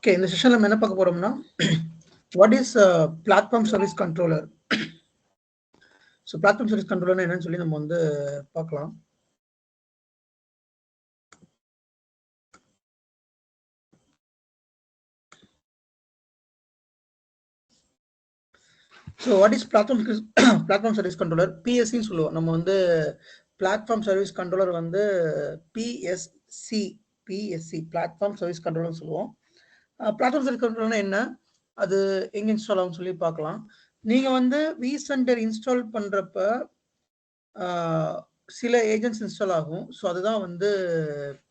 Okay, இந்த செஷன்ல நம்ம என்ன பார்க்க போறோம்னா what is platform service controller. So platform service controller என்னன்னு சொல்லி நம்ம வந்து பார்க்கலாம். So what is platform service controller? PSC ன்னு சொல்லுவோம். நம்ம வந்து platform service controller வந்து PSC platform service controller சொல்லுவோம். platform service controller என்ன, அது எங்க இன்ஸ்டால் ஆகும்னு சொல்லி பார்க்கலாம். நீங்க வந்து vCenter இன்ஸ்டால் பண்றப்ப சில ஏஜென்ட்ஸ் இன்ஸ்டால் ஆகும். ஸோ அதுதான் வந்து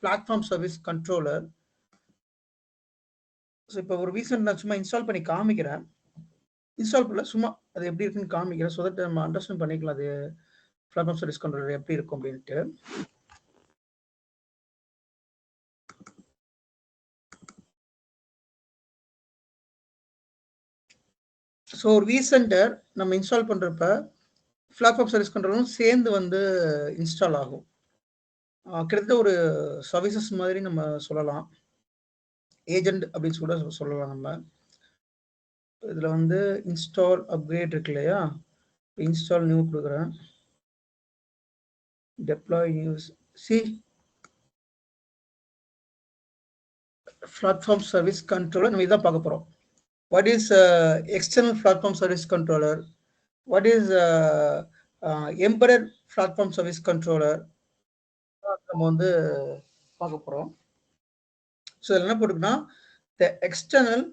பிளாட்ஃபார்ம் சர்வீஸ் கண்ட்ரோலர். ஸோ இப்போ ஒரு vCenter நான் சும்மா இன்ஸ்டால் பண்ணி காமிக்கிறேன். இன்ஸ்டால் பண்ணல, சும்மா அது எப்படி இருக்குன்னு காமிக்கிறேன். ஸோ தட் நம்ம அண்டர்ஸ்டாண்ட் பண்ணிக்கலாம் அது பிளாட்ஃபார்ம் சர்வீஸ் கண்ட்ரோலர் எப்படி இருக்கும் அப்படின்ட்டு. ஸோ ஒரு vCenter நம்ம இன்ஸ்டால் பண்ணுறப்ப பிளாட்ஃபார்ம் சர்வீஸ் கண்ட்ரோலரும் சேர்ந்து வந்து இன்ஸ்டால் ஆகும். கிட்டத்தட்ட ஒரு சர்வீசஸ் மாதிரி நம்ம சொல்லலாம், ஏஜென்ட் அப்படின்னு கூட சொல்லலாம். நம்ம இதில் வந்து இன்ஸ்டால் அப்கிரேட் இருக்கு இல்லையா, இன்ஸ்டால் நியூ கொடுக்குறேன், deploy news. C platform service controller நம்ம இதான் பார்க்க போகிறோம். What is external platform service controller, what is embedded platform service controller நம்ம வந்து பார்க்க போகிறோம். ஸோ இதில் என்ன போட்டுக்குன்னா, the external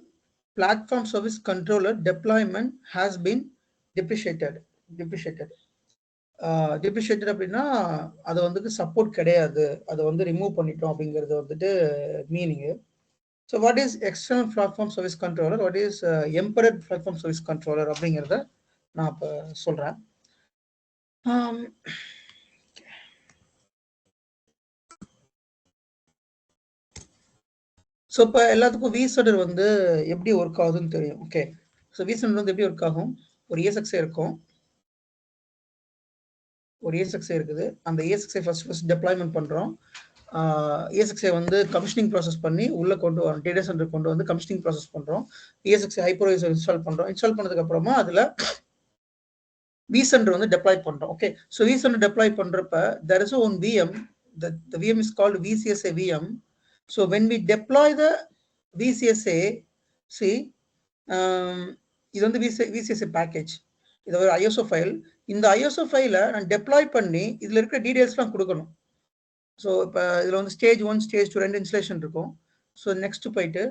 platform service controller deployment has been depreciated அப்படின்னா அது வந்துட்டு சப்போர்ட் கிடையாது, அதை வந்து ரிமூவ் பண்ணிட்டோம் அப்படிங்கிறது வந்துட்டு meaning. So what is external platform service controller, what is embedded platform service controller அப்படிங்கிறத நான் இப்போ சொல்கிறேன். ஸோ இப்போ எல்லாத்துக்கும் vCenter வந்து எப்படி ஒர்க் ஆகுதுன்னு தெரியும். ஓகே, ஸோ vCenter வந்து எப்படி ஒர்க் ஆகும், ஒரு ESXi இருக்கும், ஒரு ESXi இருக்குது. அந்த ESXi ஃபர்ஸ்ட் டெப்ளாய்மெண்ட் பண்ணுறோம். ESXi வந்து கமிஷனிங் ப்ராசஸ் பண்ணி உள்ளே கொண்டு வரோம், டேட்டா சென்டர் கொண்டு வந்து கமிஷனிங் ப்ராசஸ் பண்ணுறோம். ESXi ஹைப்பர்வைசர் இன்ஸ்டால் பண்ணுறோம். இன்ஸ்டால் பண்ணதுக்கப்புறமா அதில் vCenter வந்து டெப்ளாய் பண்ணுறோம். ஓகே, ஸோ vCenter டெப்ளாய் பண்ணுறப்ப there is one VM, the VM is called VCSA VM. So when we deploy the VCSA, see, இது வந்து VCSA பேக்கேஜ், இது ஒரு ISO ஃபைல். இந்த ISO ஃபைலை நான் டெப்ளாய் பண்ணி இதில் இருக்கிற டீடைல்ஸ்லாம் கொடுக்கணும். ஸோ இப்போ இதில் வந்து ஸ்டேஜ் 1 ஸ்டேஜ் 2 2 இன்ஸ்டலேஷன் இருக்கும். ஸோ நெக்ஸ்ட் போயிட்டு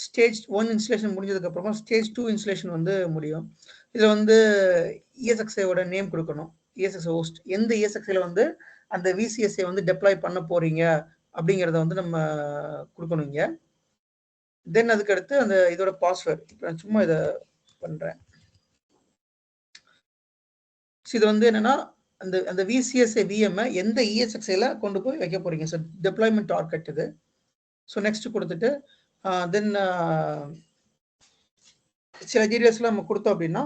ஸ்டேஜ் 1 இன்ஸ்டலேஷன் முடிஞ்சதுக்கப்புறமா ஸ்டேஜ் 2 இன்ஸ்டலேஷன் வந்து முடியும். இதில் வந்து ESXiயோட நேம் கொடுக்கணும், ESXi ஹோஸ்ட், எந்த ESXiயில் வந்து அந்த VCSA வந்து டெப்ளாய் பண்ண போகிறீங்க அப்படிங்கிறத வந்து நம்ம கொடுக்கணும் இங்கே. தென் அதுக்கடுத்து அந்த இதோட பாஸ்வேர்டு, இப்போ நான் சும்மா இதை பண்ணுறேன். ஸோ இது வந்து என்னென்னா அந்த VCSA VM எந்த ESXiயில் கொண்டு போய் வைக்க போகிறீங்க. ஸோ டெப்ளாய்மெண்ட் டார்கெட் இது. ஸோ நெக்ஸ்ட் கொடுத்துட்டு தென் சில டீடைல்ஸ்லாம் நம்ம கொடுத்தோம் அப்படின்னா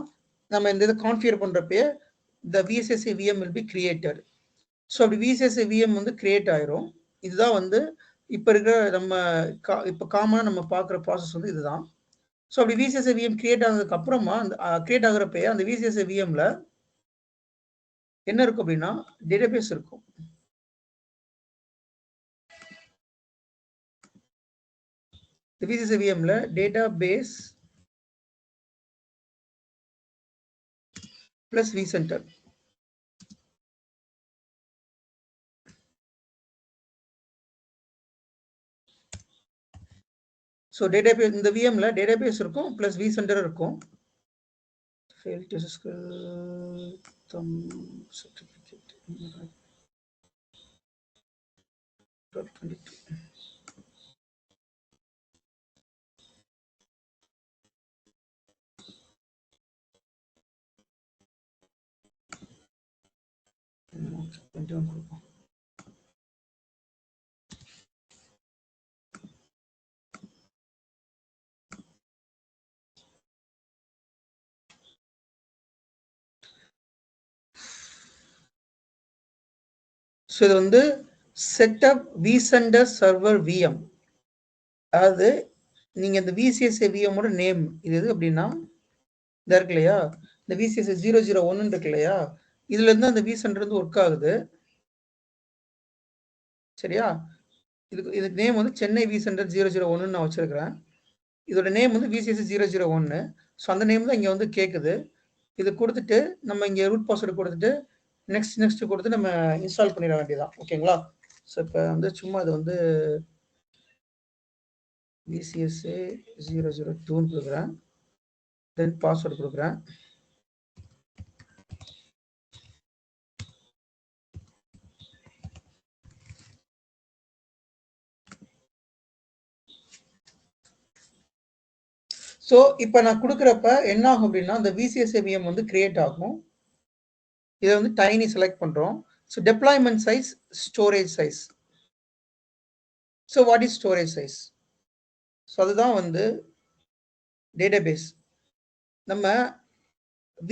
நம்ம இந்த இதை கான்ஃபிகர் பண்ணுறப்பே the VCSA VM will be created. So அப்படி VCSA VM வந்து கிரியேட் ஆயிரும். இதுதான் வந்து இப்போ இருக்கிற நம்ம இப்போ காமனாக நம்ம பார்க்குற ப்ராசஸ் வந்து இதுதான். ஸோ அப்படி VCSA VM கிரியேட் ஆனதுக்கு அப்புறமா அந்த கிரியேட் ஆகிறப்பே அந்த VCSA VMல என்ன இருக்கும் அப்படின்னா டேட்டாபேஸ் இருக்கும். VCSA VMல database plus vCenter. So database, இந்த VMல டேட்டாபேஸ் இருக்கும் பிளஸ் vCenter இருக்கும். Failed to thumb certificate 22. So இது வந்து செட்டப் vCenter சர்வர் VM, அதாவது நீங்க இந்த விசிஎஸ்ஏ விஎம்மோட நேம் இது எது அப்படின்னா இந்த இருக்கு இல்லையா, இந்த விசிஎஸ்ஏ 001 இருக்கு இல்லையா, இதுல இருந்து அந்த விசென்டர் வந்து ஒர்க் ஆகுது. சரியா? இது நேம் வந்து சென்னை விசென்டர் 001 நான் வச்சிருக்கிறேன். இதோட நேம் வந்து விசிஎஸ்ஏ 001. ஸோ அந்த நேம் தான் இங்க வந்து கேக்குது. இது கொடுத்துட்டு நம்ம இங்க ரூட் பாஸ்வேர்டு கொடுத்துட்டு நெக்ஸ்ட் கொடுத்து நம்ம இன்ஸ்டால் பண்ணிட வேண்டியதான். ஓகேங்களா? ஸோ இப்போ வந்து சும்மா இது வந்து விசிஎஸ்ஏ 002ன்னு கொடுக்குறேன். தென் பாஸ்வேர்டு கொடுக்குறேன். ஸோ இப்போ நான் கொடுக்குறப்ப என்ன ஆகும் அப்படின்னா இந்த விசிஎஸ்ஏ விஎம் வந்து கிரியேட் ஆகும். இதை வந்து டைனி செலக்ட் பண்றோம். So deployment size, storage size. So what is storage size? So அதுதான் வந்து டேட்டாபேஸ். நம்ம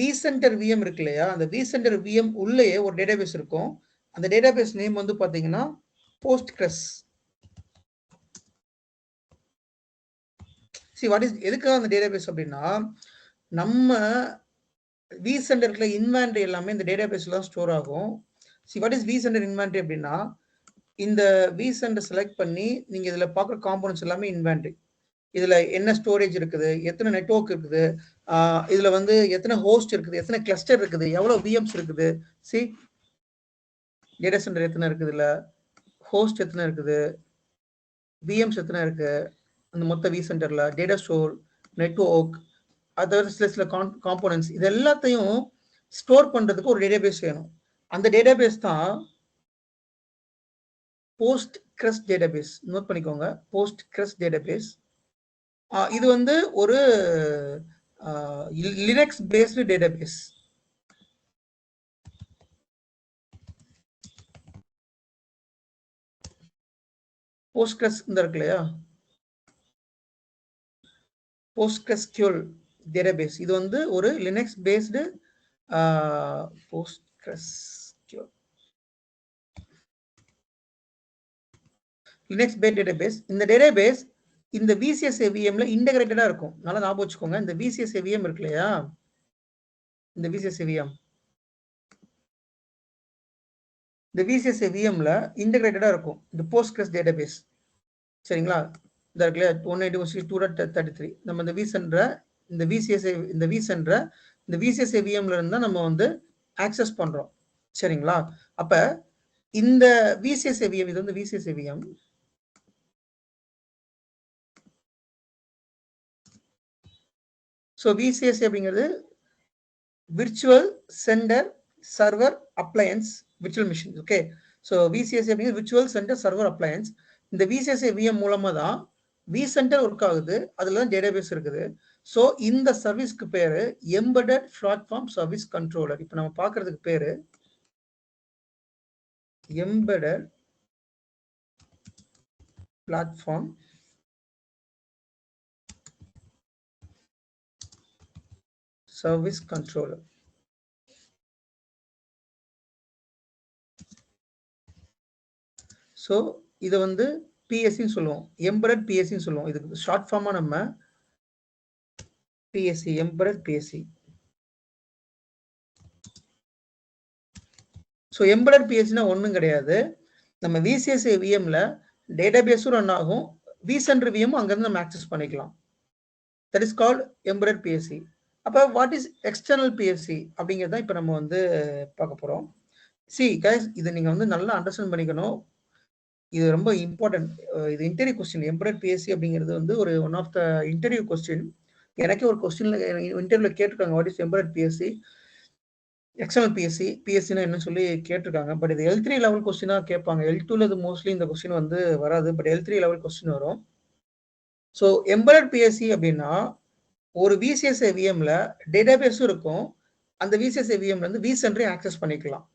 விசென்டர் விஎம் இருக்கு இல்லையா, அந்த விசென்டர் விஎம் உள்ளேயே ஒரு டேட்டாபேஸ் இருக்கும். அந்த டேட்டாபேஸ் நேம் வந்து பாத்தீங்கன்னா போஸ்ட்கிரஸ். வாட் இஸ் எதுக்காக அந்த டேட்டாபேஸ் அப்படின்னா, நம்ம விசென்டர்ல இன்வென்டரி எல்லாமே இந்த டேட்டாபேஸ்ல தான் ஸ்டோர் ஆகும். வாட் இஸ் விசென்டர் இன்வென்டரி அப்படின்னா, இந்த விசென்டர் செலக்ட் பண்ணி நீங்க இதுல பாக்குற காம்போனன்ட்ஸ் எல்லாமே இன்வென்டரி. இதுல என்ன ஸ்டோரேஜ் இருக்குது, எத்தனை நெட்வொர்க் இருக்குது, இதுல வந்து எத்தனை ஹோஸ்ட் இருக்குது, எத்தனை கிளஸ்டர் இருக்குது, எவ்வளவு விஎம்ஸ் இருக்குது, சி டேட்டா சென்டர் எத்தனை இருக்குது, இல்ல ஹோஸ்ட் எத்தனை இருக்குது, விஎம்ஸ் எத்தனை இருக்கு, அந்த மொத்த வி சென்டர்ல டேட்டா ஸ்டோர், நெட்வொர்க், அதர் சில காம்போனன்ட்ஸ் இது எல்லாத்தையும் ஸ்டோர் பண்றதுக்கு ஒரு டேட்டாபேஸ் வேணும். அந்த டேட்டாபேஸ் தான் போஸ்ட்கிரஸ் டேட்டாபேஸ். நோட் பண்ணிக்கோங்க, போஸ்ட்கிரஸ் டேட்டாபேஸ். இது வந்து ஒரு லினக்ஸ் பேஸ்டு டேட்டாபேஸ். போஸ்ட்கிரஸ் இந்த இருக்கு இல்லையா, போஸ்ட்கிரஸ்கியூல் டேட்டாபேஸ். இது வந்து ஒரு Linux based PostgreSQL Linux based database. இந்த டேட்டாபேஸ் இந்த விசிஎஸ்ஏ விஎம்ல இன்டகிரேட்டடா இருக்கும். நல்லா ஞாபகம் வச்சுக்கோங்க, இந்த விசிஎஸ்ஏ விஎம் இருக்கு இல்லையா, இந்த விசிஎஸ்ஏ விஎம், இந்த விசிஎஸ்ஏ விஎம்ல இன்டகிரேட்டடா இருக்கும் இந்த போஸ்ட்கிரஸ் டேட்டாபேஸ். சரிங்களா? இந்த இருக்கு இல்லையா 192.2.33. நம்ம இந்த விசென்டரை இந்த விசிஎஸ்ஏ இந்த விசிஎஸ்ஏ விஎம்ல இருந்து தான் நம்ம வந்து ஆக்சஸ் பண்றோம். சரிங்களா? அப்ப இந்த விசிஎஸ்ஏ விஎம், இது வந்து விசிஎஸ்ஏ விஎம். ஸோ விசிஎஸ்ஏ அப்படிங்கிறது virtual center server appliance virtual machine. Okay, so VCSA அப்படிங்கிறது விர்ச்சுவல் சென்டர் சர்வர் அப்ளையன்ஸ். இந்த விசிஎஸ்ஏ விஎம் மூலமா தான் விசென்டர் ஒர்க் ஆகுது, அதுல தான் டேட்டாபேஸ் இருக்குது. ஸோ இந்த சர்வீஸ்க்கு பேரு எம்பெடட் பிளாட்ஃபார்ம் சர்வீஸ் கண்ட்ரோலர். இப்போ நம்ம பார்க்கறதுக்கு பேரு embedded platform service controller. So இதை வந்து பிஎஸ்சின்னு சொல்லுவோம், எம்பெடட் பிஎஸ்சின்னு சொல்லுவோம். இதுக்கு ஷார்ட் ஃபார்மா நம்ம PSC, embedded PSC. So embedded பிஎஸ்சினா ஒன்றும் கிடையாது, நம்ம விசிஎஸ்ஏ விஎம்ல டேட்டாபேஸும் ரன் ஆகும், விசென்டர் விஎம் அங்கேருந்து நம்ம ஆக்சஸ் பண்ணிக்கலாம். That is called embedded BSc. அப்போ வாட் இஸ் எக்ஸ்டர்னல் பிஎஸ்சி அப்படிங்கிறத இப்போ நம்ம வந்து பார்க்க போகிறோம். கைஸ், இதை நீங்கள் வந்து நல்லா அண்டர்ஸ்டாண்ட் பண்ணிக்கணும். இது ரொம்ப இம்பார்ட்டன்ட். இது இன்டர்வியூ கொஸ்டின். எம்பெடட் பிஎஸ்சி அப்படிங்கிறது வந்து ஒரு one of the interview question. எனக்கே ஒரு கொஸ்டின்ல இன்டர்வியூல கேட்டிருக்காங்க, what is embedded PSC, external PSC, பிஎஸ்சினா என்ன சொல்லி கேட்டிருக்காங்க. பட் இது L3 லெவல் கொஸ்டினா கேட்பாங்க. L2ல இது மோஸ்ட்லி இந்த கொஸ்டின் வந்து வராது, பட் L3 லெவல் கொஸ்டின் வரும். ஸோ எம்பெடட் பிஎஸ்சி அப்படின்னா ஒரு விசிஎஸ்ஏ விஎம்ல டேட்டாபேஸும் இருக்கும், அந்த விசிஎஸ்ஏ விஎம்ல இருந்து விசென்டரையும் ஆக்சஸ் பண்ணிக்கலாம்.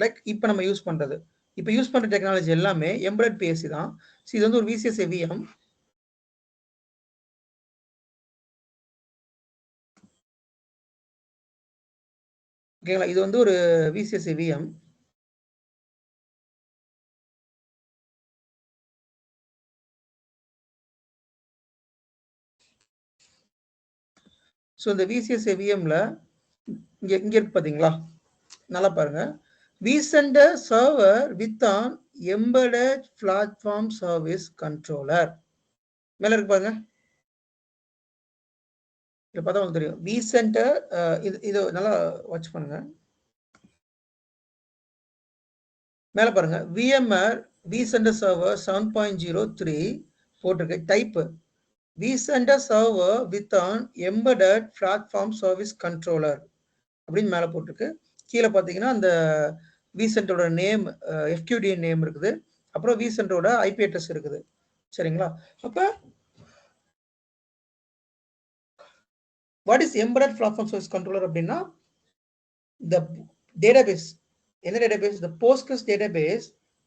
லைக் இப்போ நம்ம யூஸ் பண்றது, இப்போ யூஸ் பண்ற டெக்னாலஜி எல்லாமே எம்பெடட் பிஎஸ்சி தான். இது வந்து ஒரு விசிஎஸ்ஏ விஎம். ஓகேங்களா? இது வந்து ஒரு விசிஎஸ்ஏ விஎம். ஸோ இந்த விசிஎஸ்ஏ விஎம்ல இங்க இருக்கு பாத்தீங்களா, நல்லா பாருங்க. vCenter server with an embedded platform service controller. மேல இருக்கு பாருங்க, இதை பார்த்தா உங்களுக்கு தெரியும். vCenter இது நல்லா வாட்ச் பண்ணுங்க. மேல பாருங்க, VMware vCenter server 7.03 போட்டிருக்கு. Type vCenter server with an embedded platform service controller அப்படின்னு மேல போட்டிருக்கு. கீழே பார்த்தீங்கன்னா அந்த vCenterோட நேம், FQDN நேம் இருக்குது. அப்புறம் vCenterோட ஐபி அட்ரஸ் இருக்குது. சரிங்களா? அப்ப what is embedded platform service controller அப்படின்னா, the database, என்ன database, the Postgres database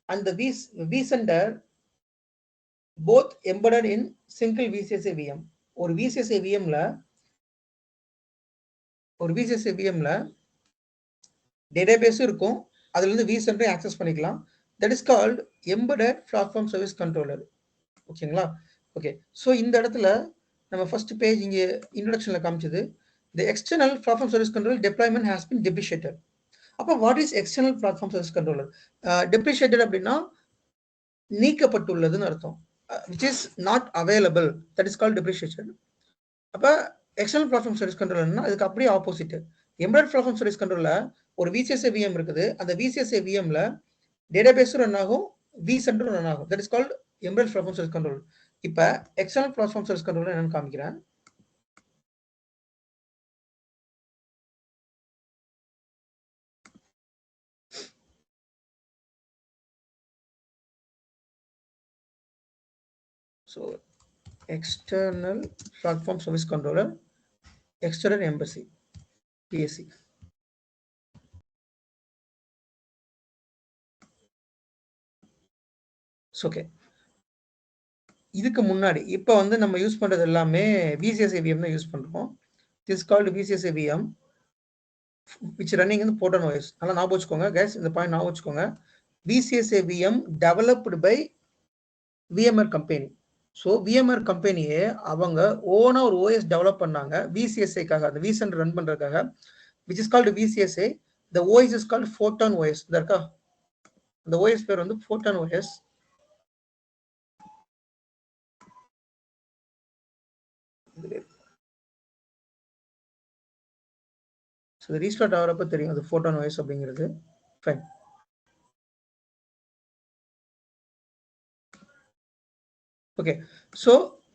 and the vCenter both embedded in single VCSA VM. ஒரு VCSA VMல database இருக்கும், அதுல இருந்து vCenter access பண்ணிக்கலாம். That is called embedded platform service controller. ஓகேங்களா? Okay, so இந்த இடத்துல நம்ம ஃபர்ஸ்ட் பேஜ் இங்க இன்ட்ரோடக்ஷன்ல காமிச்சது, the external platform service controller deployment has been depreciated. அப்போ what is external platform service controller? Deprecated அப்படின்னா நீக்கப்பட்டுள்ளதுன்னு அர்த்தம். which is not available, that is called depreciation. அப்ப எக்ஸ்டர்னல் பிளாட்ஃபார்ம் சர்வீஸ் கண்ட்ரோலர்னா அதுக்கு அப்படியே ஆப்போசிட். எம்பெடட் பிளாட்ஃபார்ம் சர்வீஸ் கண்ட்ரோலர்ல ஒரு விசிஎஸ்ஏ VM இருக்குது, அந்த விசிஎஸ்ஏ விஎம்ல டேட்டாபேஸும் run ஆகும், vCenter ரன் ஆகும். That is called embedded platform service controller. இப்ப எக்ஸ்டர்னல் பிளாட்ஃபார்ம் சர்வீஸ் கண்ட்ரோலர் என்னன்னு காமிக்கிறேன். So external platform service controller, external embassy, PSC. Okay, இதுக்கு முன்னாடி இப்போ வந்து நம்ம யூஸ் பண்றது எல்லாமே விசிஎஸ்ஏ விஎம் தான் யூஸ் பண்றோம். This called VCSA VM which running in the Proton OS. நல்லா ஞாபகம் வச்சுக்கோங்க guys, இந்த பாயிண்ட் ஞாபகம் வச்சுக்கோங்க. VCSA VM developed by VMware company. So VMware கம்பெனியே அவங்க ஓனா ஒரு ஓஎஸ் டெவலப் பண்ணாங்க விசிஎஸ்ஏக்காக, அந்த vCenter ரன் பண்றதுக்காக, which is called VCSA. The OS is called Photon OS. இந்த இருக்கா, அந்த OS பேர் வந்து Photon OS. ஸோ ரீஸ்டார்ட் ஆகிறப்ப தெரியும் அது Photon OS அப்படிங்கிறது. ஃபைன். ஓகே, ஸோ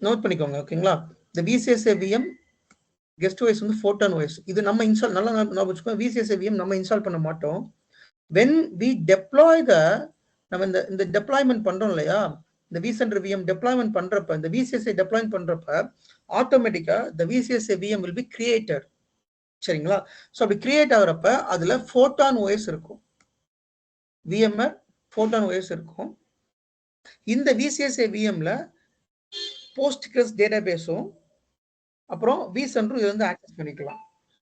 நோட் பண்ணிக்கோங்க. ஓகேங்களா, இந்த விசிஎஸ்ஏ விஎம் கெஸ்ட் OS வந்து Photon OS. இது நம்ம இன்ஸ்டால், நல்லா ஞாபகம் வச்சுக்கோங்க, விசிஎஸ்ஏ விஎம் நம்ம இன்ஸ்டால் பண்ண மாட்டோம். when we deploy நம்ம இந்த டெப்ளாய்மெண்ட் பண்றோம் இல்லையா, இந்த vCenter VM டெப்ளாய்மெண்ட் பண்றப்ப, இந்த விசிஎஸ்ஏ டெப்ளாய்மெண்ட் பண்றப்ப ஆட்டோமேட்டிக்கா the VCSA VM will be created. சரிங்களா? ஸோ அப்படி கிரியேட் ஆகுறப்ப அதுல Photon OS இருக்கும், VMware Photon OS இருக்கும். இந்த விசிஎஸ்ஏ விஎம்ல Postgres டேட்டாபேஸும் அப்புறம் vCenter இது வந்து ஆக்சஸ் பண்ணிக்கலாம்.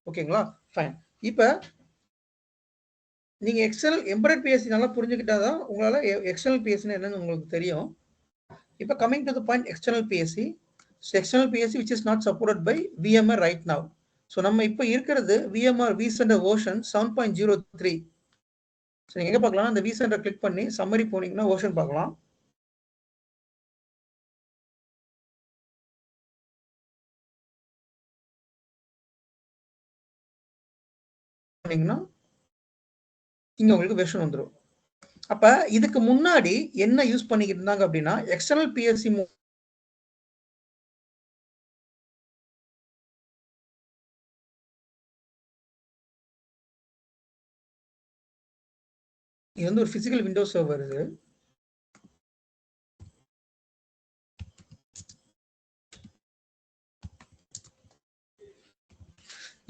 ஓகேங்களா? ஃபைன். இப்போ நீங்க எக்ஸ்டர்னல் எம்பெடட் பிஎஸ்சி நல்லா புரிஞ்சுக்கிட்டாதான் உங்களால எக்ஸ்டர்னல் பிஎஸ்சி என்னன்னு உங்களுக்கு தெரியும். இப்போ coming to the point, external BSc. External BSc which is not supported by VMware right now. So நம்ம இப்போ இருக்கிறது VMware vCenter version 7.03. ஸோ நீங்க எங்க பார்க்கலாம், அந்த vCenter கிளிக் பண்ணி சம்மரி போனீங்கன்னா வெர்ஷன் பார்க்கலாம். இங்க உங்களுக்கு வெர்ஷன் வந்துடும். அப்ப இதுக்கு முன்னாடி என்ன யூஸ் பண்ணிக்கிட்டு இருந்தாங்க அப்படின்னா, எக்ஸ்டர்னல் பிஎஸ்சி இது வந்து ஒரு பிசிக்கல் விண்டோஸ் சர்வர். இது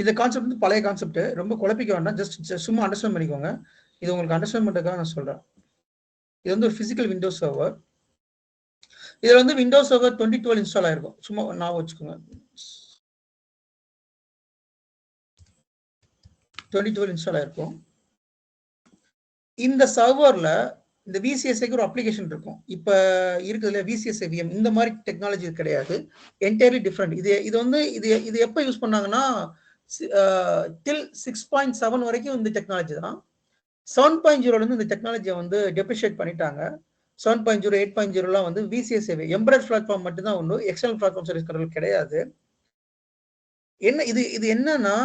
இந்த கான்செப்ட் வந்து பழைய கான்செப்ட், ரொம்ப குழப்பிக்க வேண்டாம், ஜஸ்ட் சும்மா அண்டர்ஸ்டாண்ட் பண்ணிக்கோங்க. இது உங்களுக்கு அண்டர்ஸ்டாண்ட் பண்றதுக்காக நான் சொல்றேன். இது வந்து ஒரு பிசிக்கல் விண்டோஸ் சர்வர். இதுல வந்து விண்டோஸ் சர்வர் 2012 இன்ஸ்டால் ஆயிருக்கும், சும்மா நான் வச்சுக்கோங்க. 2012 இன்ஸ்டால் ஆயிருக்கும். இந்த சர்வர்ல இந்த விசிஎஸ்ஐக்கு ஒரு அப்ளிகேஷன் இருக்கும். இப்போ இருக்குதுல விசிஎஸ்ஐ விஎம், இந்த மாதிரி டெக்னாலஜி கிடையாது, என்டையர்லி டிஃப்ரெண்ட். இது வந்து இது எப்போ யூஸ் பண்ணாங்கன்னா டில் 6.7 வரைக்கும் இந்த டெக்னாலஜி தான். 7.0 இந்த டெக்னாலஜியை வந்து டெப்ரிஷியேட் பண்ணிட்டாங்க. 7.0 8.0 வந்து விசிஎஸ்ஐ எம்பரட் பிளாட்ஃபார்ம் மட்டும்தான் உண்டு, எக்ஸ்டர்னல் பிளாட்ஃபார்ம் சர்வீஸ் கண்ட்ரோல் கிடையாது. இது என்னன்னா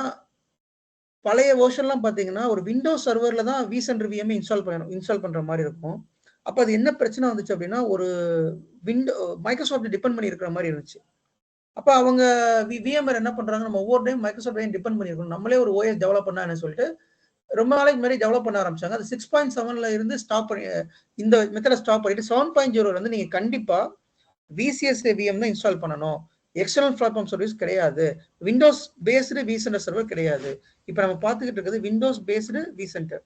பழைய வெர்ஷன்லாம் பார்த்தீங்கன்னா ஒரு விண்டோஸ் சர்வரில் தான் விசென்டர் விஎம் இன்ஸ்டால் பண்ணுற மாதிரி இருக்கும். அப்போ அது என்ன பிரச்சனை வந்துச்சு அப்படின்னா ஒரு மைக்ரோசாஃப்ட் டிபெண்ட் பண்ணி இருக்கிற மாதிரி இருந்துச்சு. அப்போ அவங்க விஎம்ஆர் என்ன பண்ணுறாங்க, நம்ம ஒவ்வொரு டைம் மைக்ரோசாஃப்ட் டிபெண்ட் பண்ணியிருக்கணும், நம்மளே ஒரு ஓஎஸ் டெவலப் பண்ணான்னு சொல்லிட்டு ரொம்ப நாளைக்கு முன்னாடி டெவலப் பண்ண ஆரம்பிச்சாங்க. அது 6.7 இருந்து ஸ்டாப் பண்ணி இந்த மெத்தடை ஸ்டாப் பண்ணிட்டு 7.0 வந்து நீங்கள் கண்டிப்பாக விசிஎஸ்ஐ விஎம் தான் இன்ஸ்டால் பண்ணணும். எக்ஸ்டர்னல் பிளாட்ஃபார்ம் சர்வீஸ் கிடையாது, விண்டோஸ் பேஸ்டு விசென்டர் சர்வர் கிடையாது. இப்போ நம்ம பார்த்துக்கிட்டு இருக்கிறது Windows based vCenter.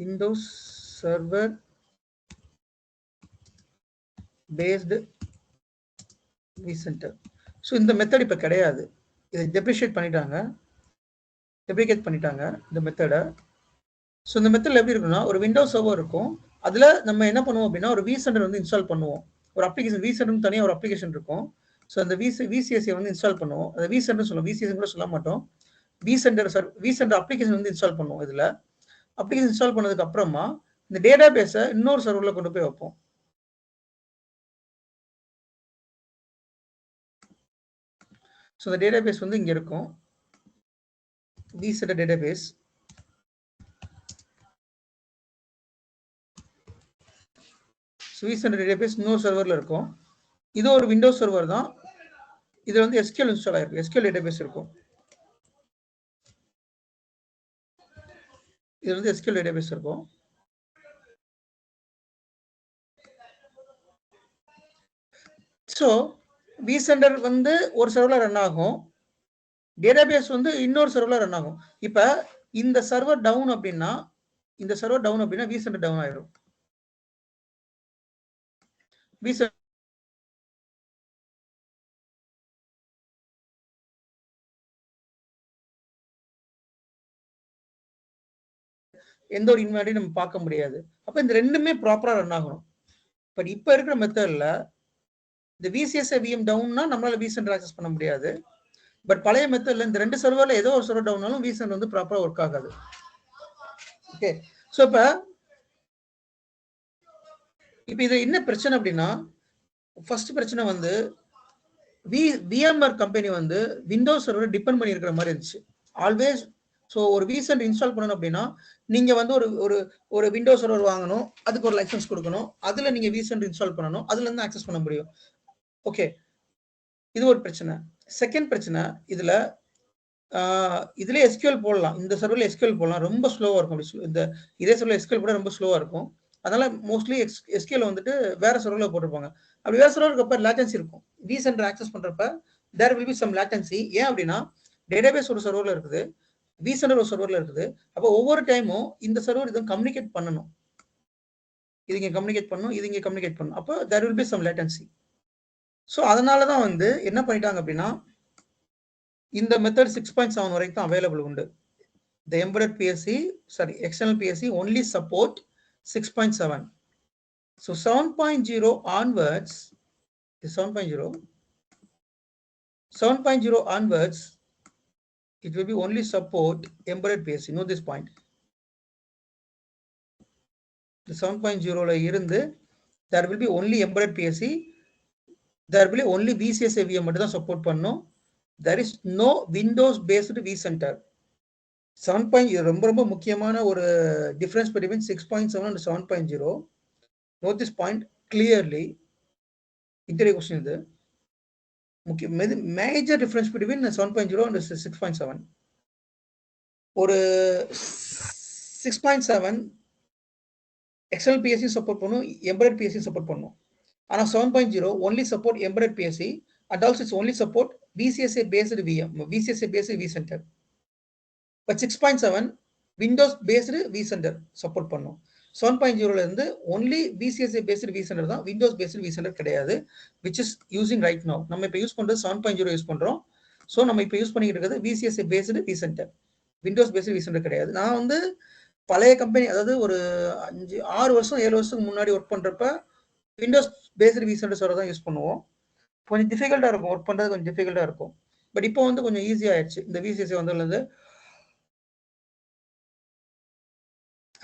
Windows server based vCenter. So இந்த மெத்தட் இப்போ கிடையாது, இதை டெப்ரிஷியேட் பண்ணிட்டாங்க, டெப்ரிகேட் பண்ணிட்டாங்க இந்த மெத்தடை. ஸோ இந்த மெத்தடில் எப்படி இருக்குன்னா ஒரு விண்டோஸ் சர்வர் இருக்கும், அதில் நம்ம என்ன பண்ணுவோம் அப்படின்னா ஒரு விசென்டர் வந்து இன்ஸ்டால் பண்ணுவோம். ஒரு அப்ளிகேஷன் விசென்டர் தனியாக ஒரு அப்ளிகேஷன் இருக்கும். ஸோ அந்த விசிஎஸ்ஐ வந்து இன்ஸ்டால் பண்ணுவோம். அதை விசென்டர் சொல்லுவோம், விசிஎஸ்ஐ கூட சொல்ல மாட்டோம், விசென்டர் அப்ளிகேஷன் வந்து இன்ஸ்டால் பண்ணுவோம். இதில் அப்ளிகேஷன் இன்ஸ்டால் பண்ணதுக்கு அப்புறமா இந்த டேட்டா பேஸை இன்னொரு சர்வரில் கொண்டு போய் வைப்போம். ஸோ இந்த டேட்டா பேஸ் வந்து இங்கே இருக்கும், விசென்டர் டேட்டா பேஸ். விசென்டர் டேட்டா பேஸ் இன்னொரு சர்வரில் இருக்கும். இது ஒரு விண்டோஸ் சர்வர் தான், இதில் வந்து எஸ்கியூஎல் இன்ஸ்டால் ஆகிருக்கும், எஸ்கியூஎல் டேட்டா பேஸ் இருக்கும். இது வந்து எஸ்கியூஎல் டேட்டா பேஸ் இருக்கும். ஸோ விசென்டர் வந்து ஒரு சர்வரில் ரன் ஆகும், டேட்டாபேஸ் வந்து இன்னொரு சர்வரில் ரன் ஆகும். இப்போ இந்த சர்வர் டவுன் அப்படின்னா விசென்டர் டவுன் ஆயிடும். எந்த ஒரு இன்வாலிடையும் நம்ம பார்க்க முடியாது. அப்போ இந்த ரெண்டுமே ப்ராப்பராக ரன் ஆகணும். பட் இப்போ இருக்கிற மெத்தடில் இந்த விசிஎஸ்ஐ விஎம் டவுன்னா நம்மளால விசென்டர் ஆக்சஸ் பண்ண முடியாது. பட் பழைய மெத்தடில் இந்த ரெண்டு சர்வரில் ஏதோ ஒரு சர்வர் டவுனாலும் விசென்டர் வந்து ப்ராப்பராக ஒர்க் ஆகாது. ஓகே, ஸோ இப்போ இது என்ன பிரச்சனை அப்படின்னா, ஃபர்ஸ்ட் பிரச்சனை வந்து விஎம்ஆர் கம்பெனி வந்து விண்டோஸ் சர்வர் டிபெண்ட் பண்ணி இருக்கிற மாதிரி இருந்துச்சு ஆல்வேஸ். ஸோ ஒரு விசென்டர் இன்ஸ்டால் பண்ணணும் அப்படின்னா நீங்கள் வந்து ஒரு விண்டோஸ் சர்வர் வாங்கணும், அதுக்கு ஒரு லைசன்ஸ் கொடுக்கணும், அதில் நீங்கள் விசென்டர் இன்ஸ்டால் பண்ணணும், அதுலேருந்து ஆக்சஸ் பண்ண முடியும். ஓகே, இது ஒரு பிரச்சனை. செகண்ட் பிரச்சனை, இதுல எஸ்கியூஎல் போடலாம், இந்த சர்வரில் எஸ்கியூஎல் போடலாம், ரொம்ப ஸ்லோவாக இருக்கும். இதே சர்வரில் எஸ்கியூஎல் கூட ரொம்ப ஸ்லோவாக இருக்கும். அதனால மோஸ்ட்லி எஸ்கியூஎல் வந்துட்டு வேற சர்வரில் போட்டிருப்பாங்க. அப்படி வேற சர்வருக்கு அப்போ லேட்டன்சி இருக்கும். விசென்டர் ஆக்சஸ் பண்றப்ப there will be some latency. ஏன் அப்படின்னா டேட்டாபேஸ் ஒரு சர்வரில் இருக்குது, விசென்டர் ஒரு சர்வரில் இருக்குது. அப்போ ஒவ்வொரு டைமும் இந்த சர்வர் இதை கம்யூனிகேட் பண்ணணும், இது இங்கே கம்யூனிகேட் பண்ணணும், இது இங்கே கம்யூனிகேட் பண்ணணும். அப்போ there will be some latency. So அதனால தான் வந்து என்ன பண்ணிட்டாங்க அப்படின்னா இந்த மெத்தட் 6.7 வரைக்கும் தான் அவைலபிள் உண்டு. The embedded PSC, external PSC only support 6.7. So 7.0 onwards, 7.0 onwards, it will be only support embedded PSC. Note this point. The 7.0 இருந்து there will be only embedded PSC, there will be only VCSA VM மட்டும் தான் support பண்ணும். There is no Windows based vCenter. 7.0 ரொம்ப ரொம்ப முக்கியமான ஒரு difference between 6.7 and 7.0. Note this point clearly. Interview question இது major difference between 7.0 and 6.7. ஒரு 6.7 external PSC support பண்ணும், embedded PSC support பண்ணும். ஆனா 7.0 only support embedded PSC and also it's only support VCSA based VM, VCSA based vCenter. But 6.7 Windows based vCenter support பண்ணும். 7.0ல இருந்து only VCSA based vCenter தான், Windows based vCenter கிடையாது, which is using right now. நம்ம இப்போ use பண்றது 7.0 use பண்றோம். So நம்ம இப்போ யூஸ் பண்ணிட்டு இருக்கிறது VCSA based vCenter, Windows based vCenter கிடையாது. நான் வந்து பழைய கம்பெனி, அதாவது ஒரு 6 வருஷம் 7 வருஷத்துக்கு முன்னாடி ஒர்க் பண்றப்ப விண்டோஸ் பேஸ்டு vCenter சர்வர் தான் யூஸ் பண்ணுவோம். கொஞ்சம் டிஃபிகல்ட்டா இருக்கும், ஒர்க் பண்றது கொஞ்சம் டிஃபிகல்ட்டா இருக்கும். பட் இப்போ வந்து கொஞ்சம் ஈஸியா ஆயிடுச்சு இந்த VCSA வந்ததுலேருந்து.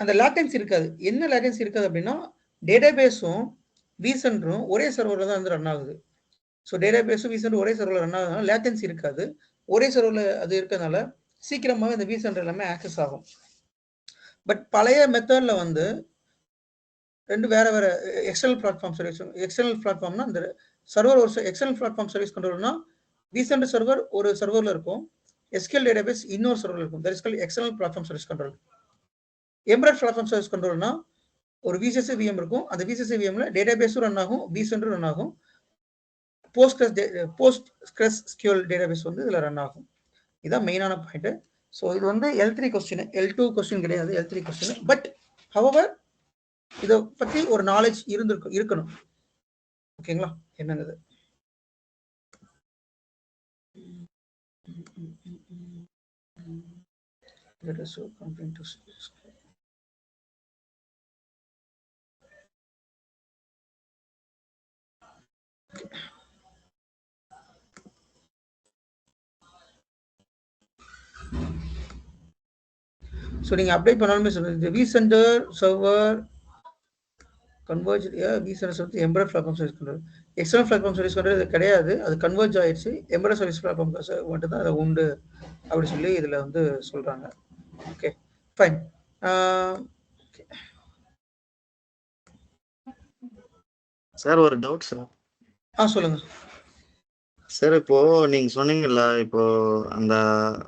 அந்த லேட்டன்சி இருக்காது. என்ன லேட்டன்சி இருக்காது அப்படின்னா, டேட்டாபேஸும் vCenterம் ஒரே சர்வர்ல தான் வந்து ரன் ஆகுது. ஸோ டேட்டாபேஸும் vCenter ஒரே சர்வர்ல ரன் ஆகுதுனால லேட்டன்சி இருக்காது. ஒரே சர்வர்ல அது இருக்கிறதுனால சீக்கிரமாவே இந்த vCenter எல்லாமே ஆக்சஸ் ஆகும். பட் பழைய மெத்தட்ல வந்து ரெண்டு வேற வேற எக்ஸ்டர்னல் பிளாட்ஃபார்ம் சர்வீஸ். எக்ஸ்டர்னல் பிளாட்ஃபார்ம்னா இந்த சர்வர் ஒரு எக்ஸ்டர்னல் பிளாட்ஃபார்ம் சர்வீஸ் கண்ட்ரோல்னா vCenter சர்வர் ஒரு சர்வர்ல இருக்கும், SQL டேட்டாபேஸ் இன்னொரு சர்வர்ல இருக்கும். That is called external platform service control. Embedded platform service கண்ட்ரோல்னா ஒரு VCSA VM இருக்கும், அந்த VCSA VMல டேட்டாபேஸும் ரன் ஆகும், vCenter ரன் ஆகும், போஸ்ட்கிரஸ் SQL டேட்டாபேஸ் வந்து இதுல ரன் ஆகும். இதுதான் மெயினான பாயிண்ட். ஸோ இது வந்து L3 கொஸ்டின், L2 கொஸ்டின் கிடையாது, L3 கொஸ்டின். பட் ஹவவர் இதை பத்தி ஒரு நாலேஜ் இருக்கணும். ஓகேங்களா? என்னது ஸோ நீங்கள் அப்டேட் பண்ணாலுமே சொல்லுங்கள் vCenter server converge vCenter server embedded platform service control. External platform service control இது கிடையாது, அது கன்வர்ஜ் ஆயிடுச்சு. எம்பெடட் சர்வீஸ் பிளாட்ஃபார்ம் மட்டும் தான் அதை உண்டு அப்படி சொல்லி இதில் வந்து சொல்கிறாங்க. Okay fine. சார் ஒரு டவுட் சார். சொல்லுங்க சார். இப்போ நீங்க சொன்னீங்கல்ல, இப்போ அந்த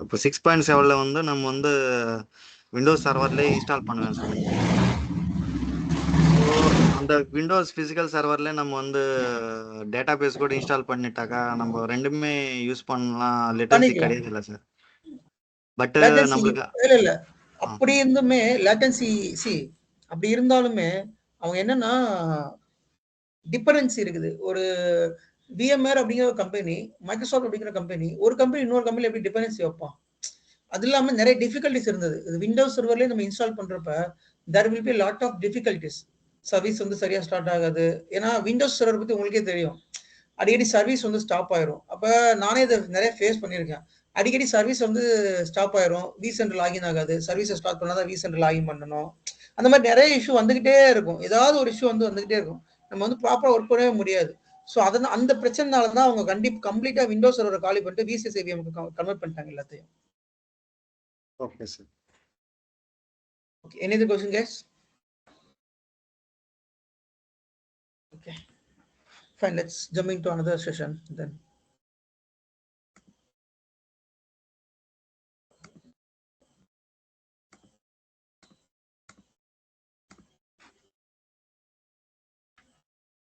இப்போ 6.7ல வந்து நம்ம வந்து விண்டோஸ் சர்வர்லேயே இன்ஸ்டால் பண்ணுவேன் சொன்னீங்க. அந்த விண்டோஸ் பிசிக்கல் சர்வர்ல நம்ம வந்து டேட்டா பேஸ் கூட இன்ஸ்டால் பண்ணிட்டாக்கா நம்ம ரெண்டுமே யூஸ் பண்ணலாம், லேட்டன்சி கிடையாது இல்ல சார்? பட் நம்மளுக்கு இல்ல அப்படி இருந்துமே லேட்டன்சி அப்படி இருந்தாலுமே அவங்க என்னன்னா டிபெண்டன்சி இருக்குது. ஒரு VMware அப்படிங்கிற ஒரு கம்பெனி, மைக்ரோசாஃப்ட் அப்படிங்கிற கம்பெனி, ஒரு கம்பெனி இன்னொரு கம்பெனி எப்படி டிபெண்டன்சி வைப்பான்? அது இல்லாம நிறைய டிஃபிகல்டிஸ் இருந்தது. விண்டோஸ் சர்வர்லயே நம்ம இன்ஸ்டால் பண்றப்ப there will be lot of difficulties. Service வந்து சரியா ஸ்டார்ட் ஆகாது. ஏன்னா விண்டோஸ் சர்வர் பத்தி உங்களுக்கே தெரியும், அடிக்கடி சர்வீஸ் வந்து ஸ்டாப் ஆயிரும். அப்ப நானே இதை நிறைய ஃபேஸ் பண்ணியிருக்கேன். அடிக்கடி சர்வீஸ் வந்து ஸ்டாப் ஆயிரும், vCenter லாகின் ஆகாது, சர்வீஸை ஸ்டார்ட் பண்ணாதான் vCenter லாகின் பண்ணணும். அந்த மாதிரி நிறைய இஷ்யூ வந்துகிட்டே இருக்கும். ஏதாவது ஒரு இஷ்யூ வந்து வந்துகிட்டே இருக்கும், நம்ம வந்து ப்ராப்பரா ஒர்க் பண்ணவே முடியாது. ஸோ அதனால அந்த பிரச்சனைனால தான் அவங்க கம்ப்ளீட்டா விண்டோஸ் சர்வரை காலி பண்ணிட்டு VCSA VMக்கு கன்வெர்ட் பண்ணிட்டாங்க எல்லாத்தையும். Okay sir. Okay, any other question guys? Okay, fine, let's jump into another session then.